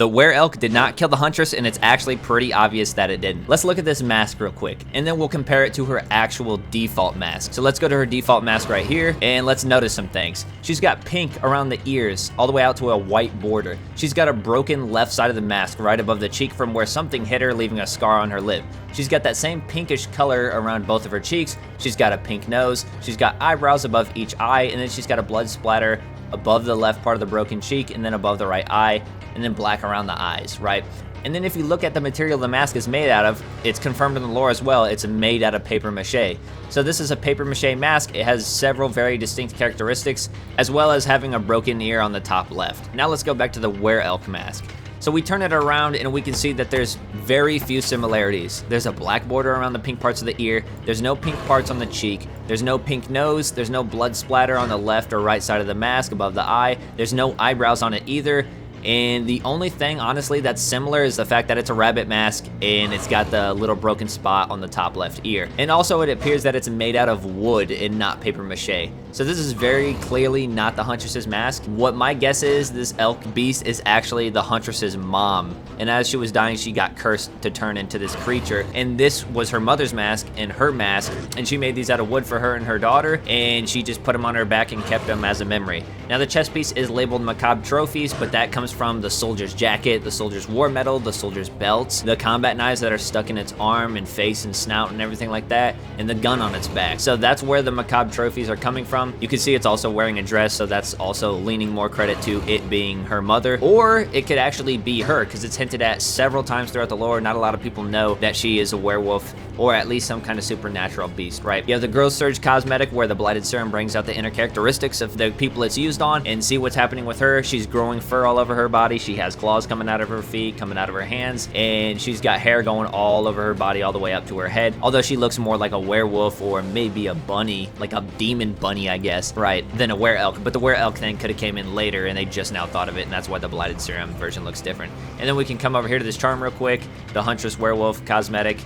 The Were-Elk did not kill the Huntress, and it's actually pretty obvious that it didn't. Let's look at this mask real quick, and then we'll compare it to her actual default mask. So let's go to her default mask right here, and let's notice some things. She's got pink around the ears, all the way out to a white border. She's got a broken left side of the mask right above the cheek from where something hit her, leaving a scar on her lip. She's got that same pinkish color around both of her cheeks. She's got a pink nose. She's got eyebrows above each eye, and then she's got a blood splatter above the left part of the broken cheek, and then above the right eye, and then black around the eyes, right? And then if you look at the material the mask is made out of, it's confirmed in the lore as well, it's made out of paper mache. So this is a paper mache mask. It has several very distinct characteristics, as well as having a broken ear on the top left. Now let's go back to the Were-Elk mask. So we turn it around and we can see that there's very few similarities. There's a black border around the pink parts of the ear. There's no pink parts on the cheek. There's no pink nose. There's no blood splatter on the left or right side of the mask above the eye. There's no eyebrows on it either. And the only thing, honestly, that's similar is the fact that it's a rabbit mask and it's got the little broken spot on the top left ear. And also it appears that it's made out of wood and not paper mache. So this is very clearly not the Huntress's mask. What my guess is, this elk beast is actually the Huntress's mom. And as she was dying, she got cursed to turn into this creature. And this was her mother's mask and her mask. And she made these out of wood for her and her daughter. And she just put them on her back and kept them as a memory. Now the chest piece is labeled Macabre Trophies, but that comes from the soldier's jacket, the soldier's war medal, the soldier's belts, the combat knives that are stuck in its arm and face and snout and everything like that, and the gun on its back. So that's where the Macabre Trophies are coming from. You can see it's also wearing a dress, so that's also leaning more credit to it being her mother. Or it could actually be her, because it's hinted at several times throughout the lore. Not a lot of people know that she is a werewolf, or at least some kind of supernatural beast, right? You have the Growth Surge cosmetic, where the Blighted Serum brings out the inner characteristics of the people it's used on, and see what's happening with her. She's growing fur all over her body. She has claws coming out of her feet, coming out of her hands, and she's got hair going all over her body, all the way up to her head. Although she looks more like a werewolf, or maybe a bunny, like a demon bunny, I guess, right, than a Were-Elk. But the Were-Elk thing could have came in later, and they just now thought of it, and that's why the Blighted Serum version looks different. And then we can come over here to this charm real quick, the Huntress Werewolf cosmetic,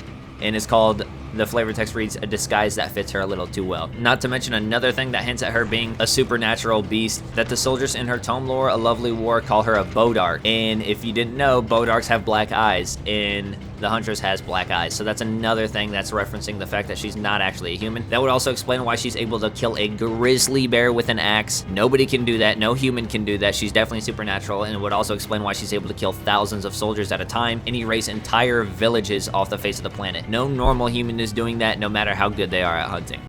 and it's called, the flavor text reads, a disguise that fits her a little too well. Not to mention another thing that hints at her being a supernatural beast, that the soldiers in her tome lore, A Lovely War, call her a Bodark. And if you didn't know, Bodarks have black eyes, and the Huntress has black eyes. So that's another thing that's referencing the fact that she's not actually a human. That would also explain why she's able to kill a grizzly bear with an axe. Nobody can do that. No human can do that. She's definitely supernatural, and it would also explain why she's able to kill thousands of soldiers at a time and erase entire villages off the face of the planet. No normal human is doing that, no matter how good they are at hunting.